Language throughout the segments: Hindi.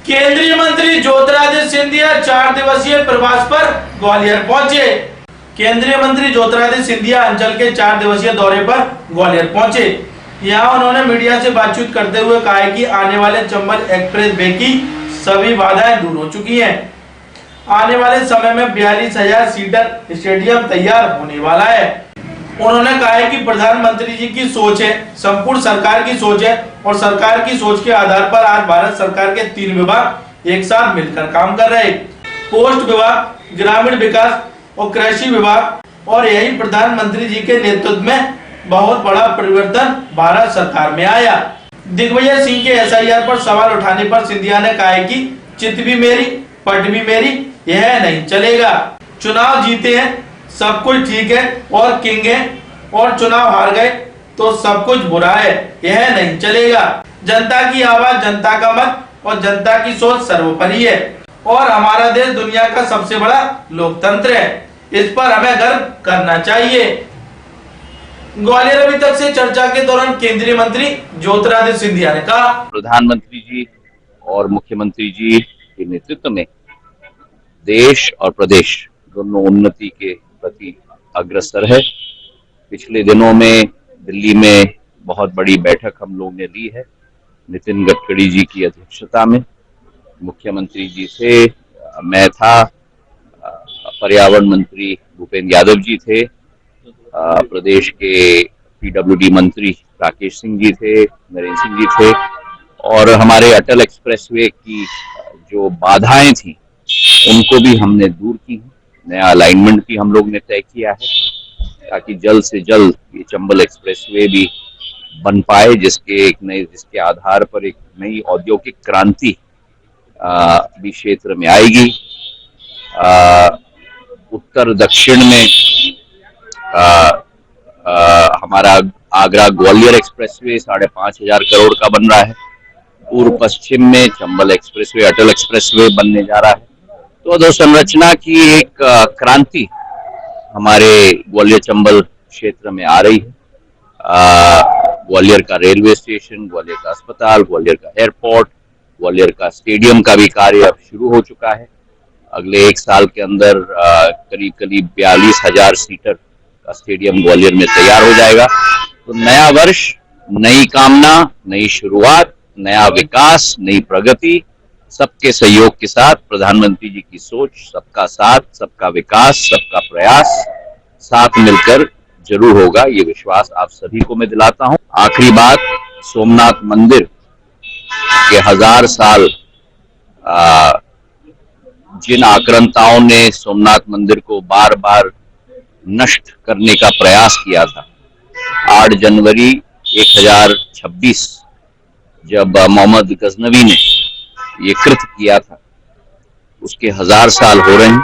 केंद्रीय मंत्री ज्योतिरादित्य सिंधिया 4 दिवसीय प्रवास पर ग्वालियर पहुंचे। केंद्रीय मंत्री ज्योतिरादित्य सिंधिया अंचल के 4 दिवसीय दौरे पर ग्वालियर पहुंचे। यहां उन्होंने मीडिया से बातचीत करते हुए कहा है कि आने वाले चंबल एक्सप्रेस वे की सभी बाधाएं दूर हो चुकी हैं। आने वाले समय में 42,000 सीटर स्टेडियम तैयार होने वाला है। उन्होंने कहा है कि प्रधानमंत्री जी की सोच है, संपूर्ण सरकार की सोच है और सरकार की सोच के आधार पर आज भारत सरकार के 3 विभाग एक साथ मिलकर काम कर रहे हैं। पोस्ट विभाग, ग्रामीण विकास और कृषि विभाग, और यही प्रधानमंत्री जी के नेतृत्व में बहुत बड़ा परिवर्तन भारत सरकार में आया। दिग्विजय सिंह के SIR पर सवाल उठाने पर सिंधिया ने कहा है कि चित भी मेरी, पट भी मेरी, यह नहीं चलेगा। चुनाव जीते हैं सब कुछ ठीक है और किंग है, और चुनाव हार गए तो सब कुछ बुरा है, यह नहीं चलेगा। जनता की आवाज, जनता का मत और जनता की सोच सर्वोपरि है और हमारा देश दुनिया का सबसे बड़ा लोकतंत्र है। इस पर हमें गर्व करना चाहिए। ग्वालियर अभी तक से चर्चा के दौरान केंद्रीय मंत्री ज्योतिरादित्य सिंधिया ने कहा, प्रधानमंत्री जी और मुख्यमंत्री जी के नेतृत्व में देश और प्रदेश दोनों उन्नति के प्रति अग्रसर है। पिछले दिनों में दिल्ली में बहुत बड़ी बैठक हम लोग ने ली है। नितिन गडकरी जी की अध्यक्षता में मुख्यमंत्री जी थे, मैं था, पर्यावरण मंत्री भूपेंद्र यादव जी थे, प्रदेश के PWD मंत्री राकेश सिंह जी थे, नरेंद्र सिंह जी थे, और हमारे अटल एक्सप्रेसवे की जो बाधाएं थी उनको भी हमने दूर की। नया अलाइनमेंट भी हम लोग ने तय किया है ताकि जल्द से जल्द ये चंबल एक्सप्रेसवे भी बन पाए, जिसके आधार पर एक नई औद्योगिक क्रांति भी क्षेत्र में आएगी। उत्तर दक्षिण में हमारा आगरा ग्वालियर एक्सप्रेसवे 5,500 करोड़ का बन रहा है। पूर्व पश्चिम में चंबल एक्सप्रेसवे, अटल एक्सप्रेसवे बनने जा रहा है। तो अधोसंरचना की एक क्रांति हमारे ग्वालियर चंबल क्षेत्र में आ रही है। ग्वालियर का रेलवे स्टेशन, ग्वालियर का अस्पताल, ग्वालियर का एयरपोर्ट, ग्वालियर का स्टेडियम का भी कार्य अब शुरू हो चुका है। अगले 1 साल के अंदर करीब 42,000 सीटर का स्टेडियम ग्वालियर में तैयार हो जाएगा। तो नया वर्ष, नई कामना, नई शुरुआत, नया विकास, नई प्रगति, सबके सहयोग के साथ प्रधानमंत्री जी की सोच, सबका साथ, सबका विकास, सबका प्रयास साथ मिलकर जरूर होगा, ये विश्वास आप सभी को मैं दिलाता हूं। आखिरी बात, सोमनाथ मंदिर के 1000 साल जिन आक्रांताओं ने सोमनाथ मंदिर को बार बार नष्ट करने का प्रयास किया था, 8 जनवरी 1026 जब मोहम्मद गजनवी ने ये कृत्य किया था, उसके 1000 साल हो रहे हैं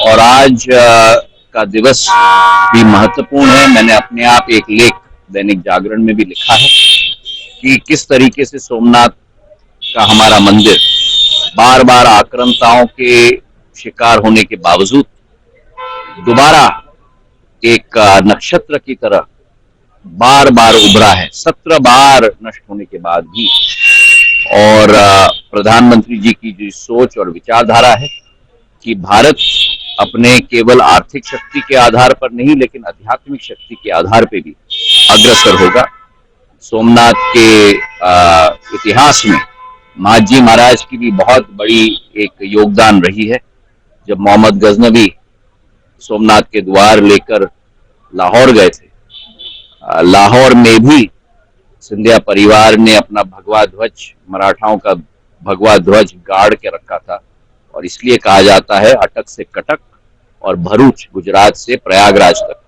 और आज का दिवस भी महत्वपूर्ण है। मैंने अपने आप एक लेख दैनिक जागरण में भी लिखा है कि किस तरीके से सोमनाथ का हमारा मंदिर बार बार आक्रांताओं के शिकार होने के बावजूद दोबारा एक नक्षत्र की तरह बार बार उभरा है, 17 बार नष्ट होने के बाद भी। और प्रधानमंत्री जी की जो सोच और विचारधारा है कि भारत अपने केवल आर्थिक शक्ति के आधार पर नहीं लेकिन आध्यात्मिक शक्ति के आधार पर भी अग्रसर होगा। सोमनाथ के इतिहास में महाजी महाराज की भी बहुत बड़ी एक योगदान रही है। जब मोहम्मद गजनवी सोमनाथ के द्वार लेकर लाहौर गए थे, लाहौर में भी सिंधिया परिवार ने अपना भगवा ध्वज, मराठाओं का भगवा ध्वज गाड़ के रखा था और इसलिए कहा जाता है अटक से कटक और भरूच गुजरात से प्रयागराज तक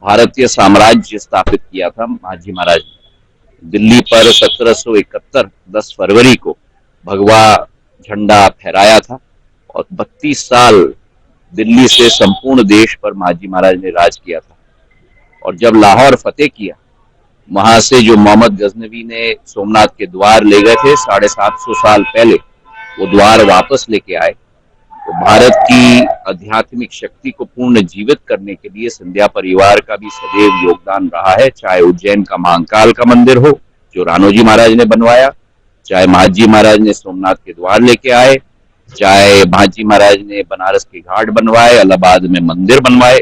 भारतीय साम्राज्य स्थापित किया था महाजी महाराज ने। दिल्ली पर 1771 10 फरवरी को भगवा झंडा फहराया था और 32 साल दिल्ली से संपूर्ण देश पर महाजी महाराज ने राज किया था। और जब लाहौर फतेह किया, वहां से जो मोहम्मद गजनवी ने सोमनाथ के द्वार ले गए थे 750 साल पहले, वो द्वार वापस लेके आए। तो भारत की आध्यात्मिक शक्ति को पूर्ण जीवित करने के लिए सिंधिया परिवार का भी सदैव योगदान रहा है। चाहे उज्जैन का महाकाल का मंदिर हो जो राणोजी महाराज ने बनवाया, चाहे महाजी महाराज ने सोमनाथ के द्वार लेके आए, चाहे महाजी महाराज ने बनारस के घाट बनवाए, इलाहाबाद में मंदिर बनवाए।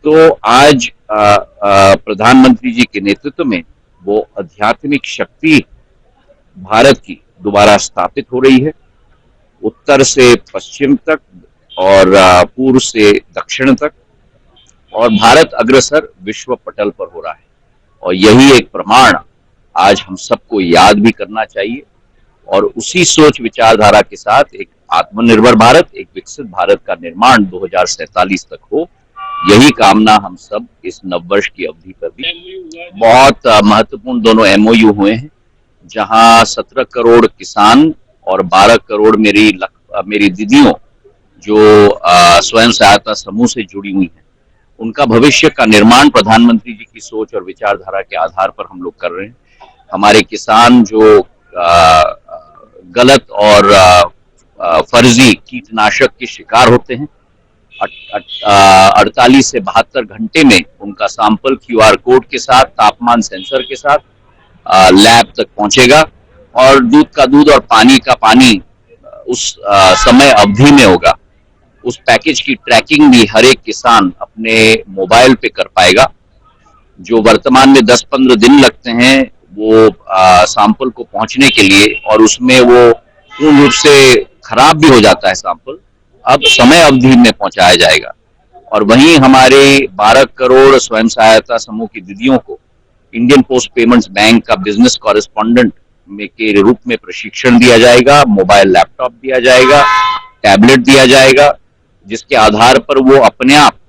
तो आज प्रधानमंत्री जी के नेतृत्व में वो आध्यात्मिक शक्ति भारत की दोबारा स्थापित हो रही है, उत्तर से पश्चिम तक और पूर्व से दक्षिण तक, और भारत अग्रसर विश्व पटल पर हो रहा है। और यही एक प्रमाण आज हम सबको याद भी करना चाहिए, और उसी सोच विचारधारा के साथ एक आत्मनिर्भर भारत, एक विकसित भारत का निर्माण 2047 तक हो, यही कामना हम सब इस नववर्ष की अवधि पर भी। बहुत महत्वपूर्ण दोनों MOU हुए हैं, जहां 17 करोड़ किसान और 12 करोड़ मेरी दीदियों जो स्वयं सहायता समूह से जुड़ी हुई हैं, उनका भविष्य का निर्माण प्रधानमंत्री जी की सोच और विचारधारा के आधार पर हम लोग कर रहे हैं। हमारे किसान जो गलत और फर्जी कीटनाशक के शिकार होते हैं, 48 से 72 घंटे में उनका सैंपल QR कोड के साथ, तापमान सेंसर के साथ लैब तक पहुंचेगा, और दूध का दूध और पानी का पानी उस समय अवधि में होगा। उस पैकेज की ट्रैकिंग भी हर एक किसान अपने मोबाइल पे कर पाएगा। जो वर्तमान में 10-15 दिन लगते हैं वो सैंपल को पहुंचने के लिए, और उसमें वो पूर्ण रूप से खराब भी हो जाता है सैंपल, अब समय अवधि में पहुंचाया जाएगा। और वहीं हमारे 12 करोड़ स्वयं सहायता समूह की दीदियों को इंडियन पोस्ट पेमेंट्स बैंक का बिजनेस कॉरेस्पॉन्डेंट के रूप में प्रशिक्षण दिया जाएगा, मोबाइल लैपटॉप दिया जाएगा, टैबलेट दिया जाएगा, जिसके आधार पर वो अपने आप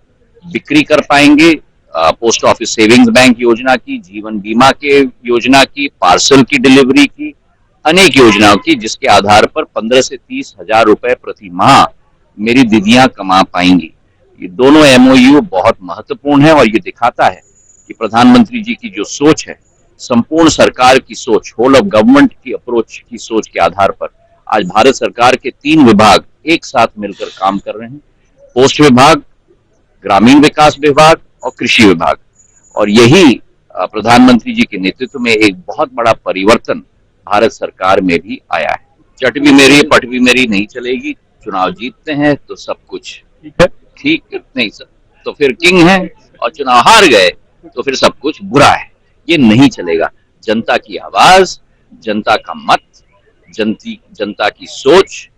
बिक्री कर पाएंगे पोस्ट ऑफिस सेविंग्स बैंक योजना की, जीवन बीमा के योजना की, पार्सल की डिलीवरी की, अनेक योजनाओं की, जिसके आधार पर 15 से 30 हजार रुपए प्रति माह मेरी दीदियां कमा पाएंगी। ये दोनों MOU बहुत महत्वपूर्ण है, और ये दिखाता है कि प्रधानमंत्री जी की जो सोच है, संपूर्ण सरकार की सोच, होल ऑफ गवर्नमेंट की अप्रोच की सोच के आधार पर आज भारत सरकार के 3 विभाग एक साथ मिलकर काम कर रहे हैं। पोस्ट विभाग, ग्रामीण विकास विभाग और कृषि विभाग। और यही प्रधानमंत्री जी के नेतृत्व में एक बहुत बड़ा परिवर्तन भारत सरकार में भी आया है। चट भी मेरी पट भी मेरी नहीं चलेगी। चुनाव जीतते हैं तो सब कुछ ठीक नहीं सर, तो फिर किंग है, और चुनाव हार गए तो फिर सब कुछ बुरा है। ये नहीं चलेगा। जनता की आवाज, जनता का मत, जनता की सोच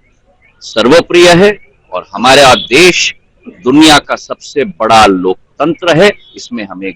सर्वप्रिय है, और हमारा देश दुनिया का सबसे बड़ा लोकतंत्र है। इसमें हमें